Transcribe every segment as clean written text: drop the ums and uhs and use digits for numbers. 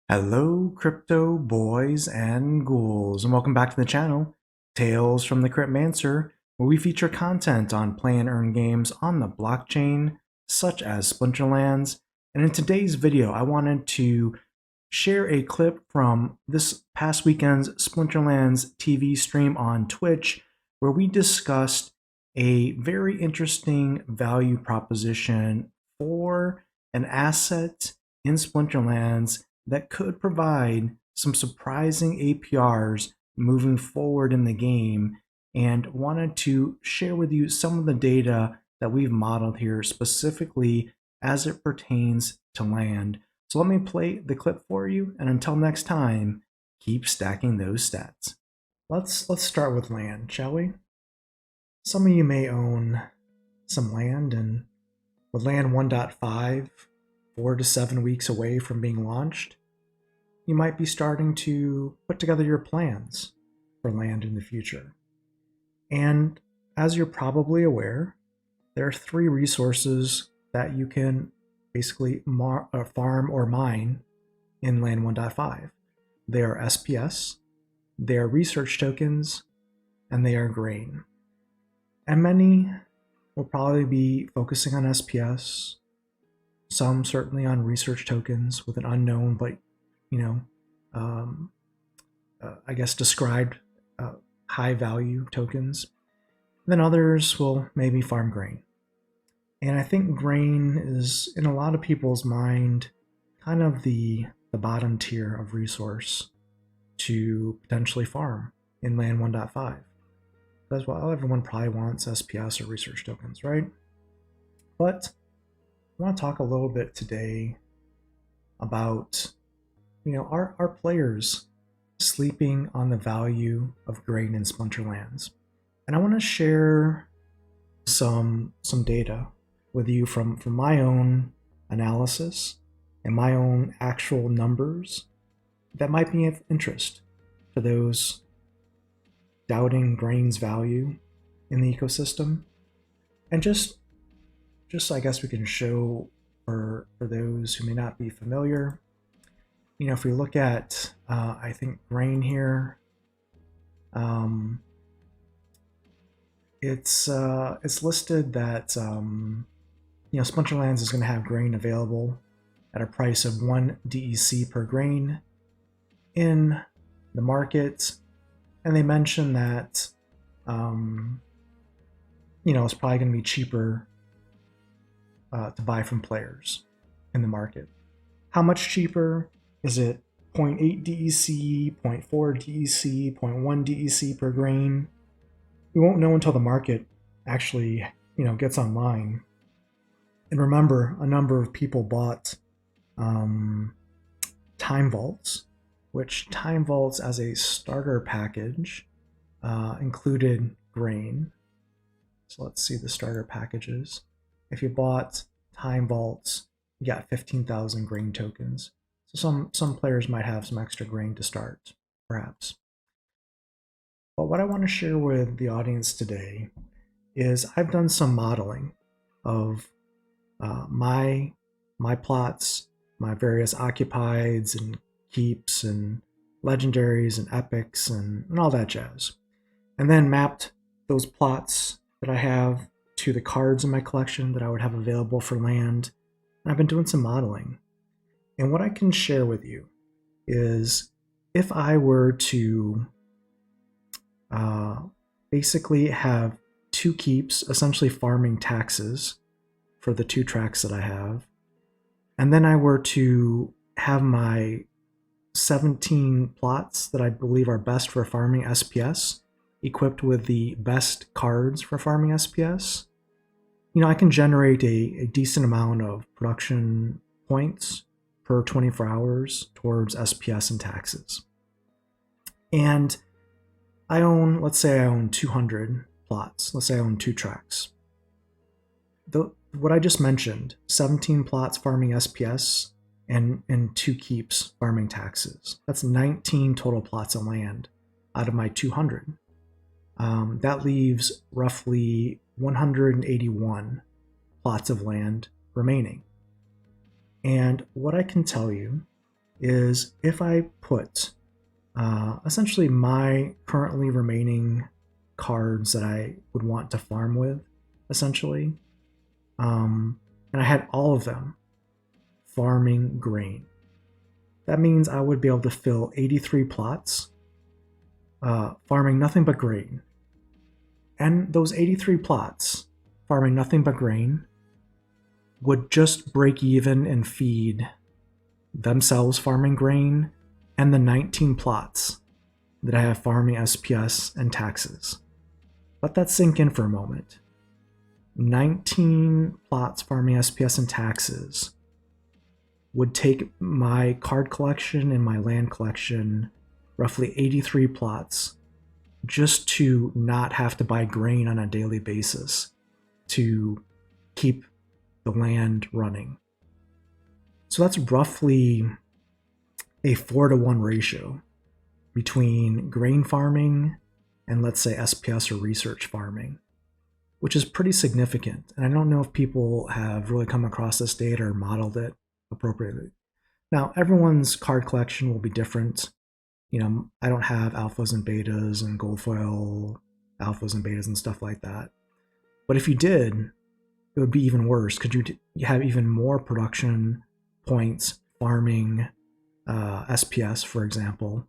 Hello, crypto boys and ghouls, and welcome back to the channel, Tales from the Cryptmancer, where we feature content on play and earn games on the blockchain, such as Splinterlands. And in today's video, I wanted to share a clip from this past weekend's Splinterlands TV stream on Twitch, where we discussed a very interesting value proposition for an asset in Splinterlands that could provide some surprising APRs moving forward in the game, and wanted to share with you some of the data that we've modeled here specifically as it pertains to land. So let me play the clip for you, and until next time, keep stacking those stats. Let's start with land, shall we? Some of you may own some land, and with land 1.5, 4 to 7 weeks away from being launched, you might be starting to put together your plans for land in the future. And as you're probably aware, there are 3 resources that you can basically farm or mine in land 1.5. They are SPS, they are research tokens, and they are grain. And many will probably be focusing on SPS, some certainly on research tokens with an unknown but I guess described high value tokens. Then others will maybe farm grain. And I think grain is, in a lot of people's mind, kind of the bottom tier of resource to potentially farm in land 1.5. That's why everyone probably wants SPS or research tokens, right? But I want to talk a little bit today about our players sleeping on the value of grain in Splinterlands. And I want to share some data with you from my own analysis and my own actual numbers that might be of interest to those doubting grain's value in the ecosystem. And just I guess we can show for those who may not be familiar, if we look at, I think grain here, it's listed that Splinterlands is going to have grain available at a price of 1 DEC per grain in the market, and they mention that it's probably going to be cheaper to buy from players in the market. How much cheaper? Is it 0.8 DEC, 0.4 DEC, 0.1 DEC per grain? We won't know until the market actually, gets online. And remember, a number of people bought time vaults, which time vaults as a starter package included grain. So let's see the starter packages. If you bought time vaults, you got 15,000 grain tokens. So some players might have some extra grain to start, perhaps. But what I want to share with the audience today is I've done some modeling of my plots, my various occupieds and keeps and legendaries and epics and all that jazz, and then mapped those plots that I have to the cards in my collection that I would have available for land. And I've been doing some modeling. And what I can share with you is if I were to basically have 2 keeps, essentially farming taxes for the 2 tracks that I have, and then I were to have my 17 plots that I believe are best for farming SPS equipped with the best cards for farming SPS, I can generate a decent amount of production points per 24 hours towards SPS and taxes. And let's say I own 200 plots. Let's say I own 2 tracks. What I just mentioned, 17 plots farming SPS and 2 keeps farming taxes. That's 19 total plots of land out of my 200. That leaves roughly 181 plots of land remaining. And what I can tell you is if I put essentially my currently remaining cards that I would want to farm with, essentially, and I had all of them farming grain. That means I would be able to fill 83 plots, farming nothing but grain. And those 83 plots, farming nothing but grain, would just break even and feed themselves farming grain and the 19 plots that I have farming SPS and taxes. Let that sink in for a moment. 19 plots farming SPS and taxes would take my card collection and my land collection roughly 83 plots just to not have to buy grain on a daily basis to keep the land running. So that's roughly a 4-to-1 ratio between grain farming and, let's say, SPS or research farming, which is pretty significant. And I don't know if people have really come across this data or modeled it appropriately. Now, everyone's card collection will be different. You know, I don't have alphas and betas and gold foil alphas and betas and stuff like that. But if you did, it would be even worse because you have even more production points farming SPS, for example,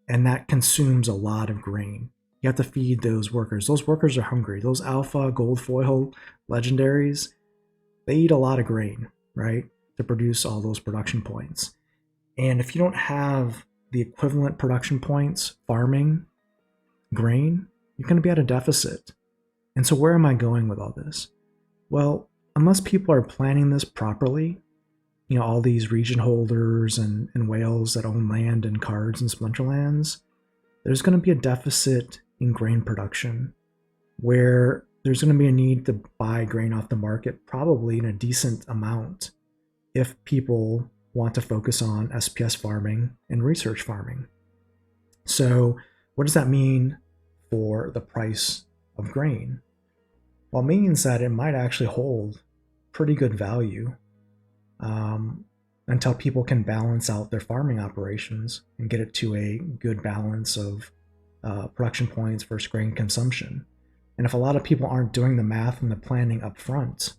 and that consumes a lot of grain. You have to feed those workers. Those workers are hungry. Those alpha, gold foil legendaries, they eat a lot of grain, right, to produce all those production points. And if you don't have the equivalent production points farming grain, you're going to be at a deficit. And so where am I going with all this? Well, unless people are planning this properly, you know, all these region holders and whales that own land and cards in Splinterlands, there's going to be a deficit in grain production where there's going to be a need to buy grain off the market probably in a decent amount if people want to focus on SPS farming and research farming. So what does that mean for the price of grain? Well, it means that it might actually hold pretty good value until people can balance out their farming operations and get it to a good balance of production points versus grain consumption. And if a lot of people aren't doing the math and the planning up front,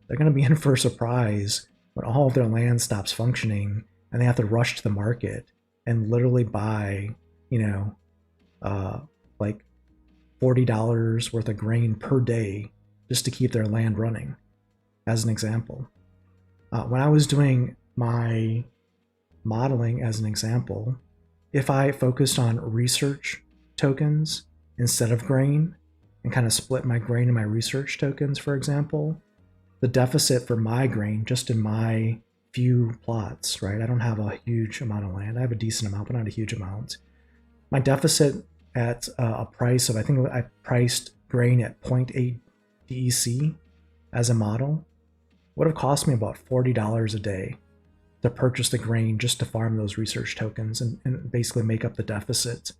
they're going to be in for a surprise when all of their land stops functioning and they have to rush to the market and literally buy, you know, like $40 worth of grain per day just to keep their land running, as an example. When I was doing my modeling as an example, if I focused on research tokens instead of grain and kind of split my grain and my research tokens, for example, the deficit for my grain, just in my few plots, right? I don't have a huge amount of land. I have a decent amount, but not a huge amount. My deficit at a price of, I think I priced grain at 0.8 DEC as a model, would have cost me about $40 a day to purchase the grain just to farm those research tokens and basically make up the deficit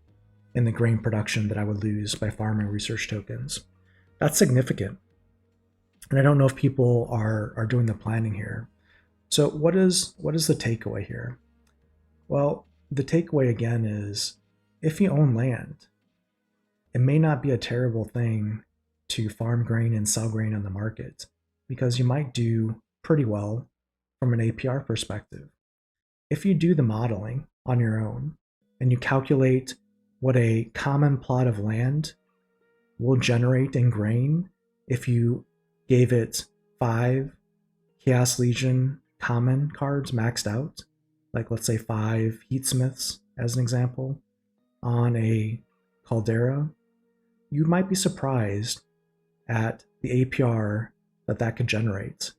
in the grain production that I would lose by farming research tokens. That's significant. And I don't know if people are doing the planning here. So what is the takeaway here? Well, the takeaway again is if you own land, it may not be a terrible thing to farm grain and sell grain on the market because you might do pretty well from an APR perspective. If you do the modeling on your own and you calculate what a common plot of land will generate in grain if you gave it 5 Chaos Legion common cards maxed out, like let's say 5 Heatsmiths as an example, on a Caldera, you might be surprised at the APR that could generate.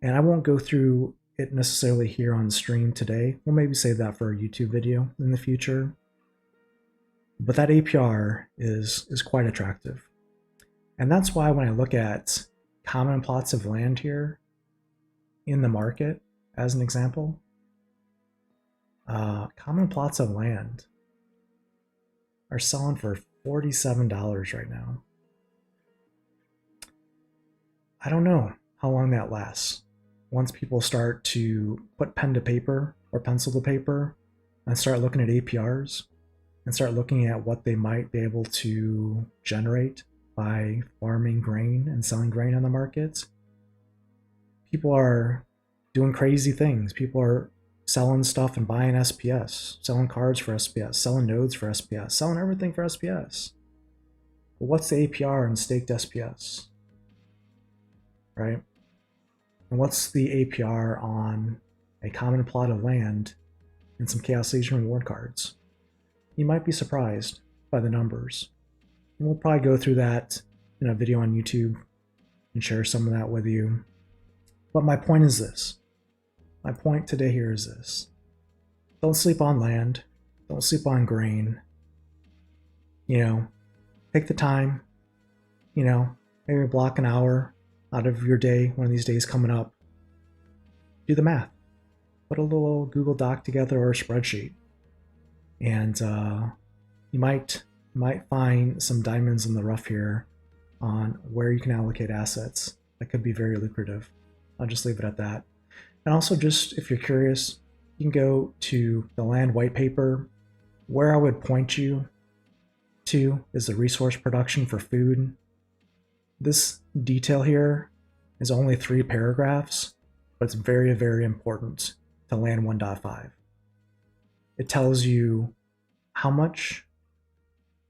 And I won't go through it necessarily here on stream today. We'll maybe save that for a YouTube video in the future. But that APR is quite attractive. And that's why when I look at common plots of land here in the market, as an example, common plots of land are selling for $47 right now. I don't know how long that lasts. Once people start to put pen to paper or pencil to paper and start looking at APRs and start looking at what they might be able to generate by farming grain and selling grain on the market, people are doing crazy things. People are selling stuff and buying SPS, selling cards for SPS, selling nodes for SPS, selling everything for SPS. But what's the APR in staked SPS, right? And what's the APR on a common plot of land and some Chaos Legion reward cards? You might be surprised by the numbers. And we'll probably go through that in a video on YouTube and share some of that with you. But my point is this. My point today here is this. Don't sleep on land. Don't sleep on grain. Take the time, maybe block an hour out of your day, one of these days coming up. Do the math. Put a little Google Doc together or a spreadsheet. And you might find some diamonds in the rough here on where you can allocate assets. That could be very lucrative. I'll just leave it at that. And also, just if you're curious, you can go to the land white paper. Where I would point you to is the resource production for food. This detail here is only 3 paragraphs, but it's very, very important to land 1.5. It tells you how much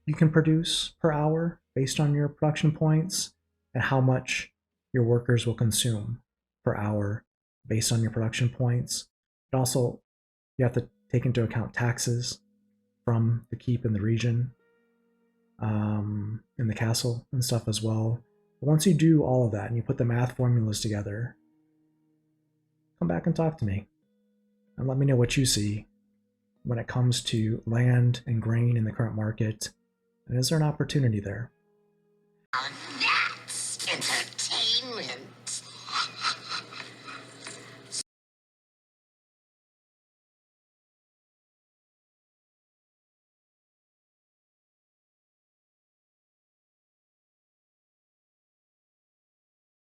you can produce per hour based on your production points and how much your workers will consume per hour based on your production points. But also, you have to take into account taxes from the keep in the region, in the castle and stuff as well. But once you do all of that and you put the math formulas together, come back and talk to me and let me know what you see when it comes to land and grain in the current market, and is there an opportunity there?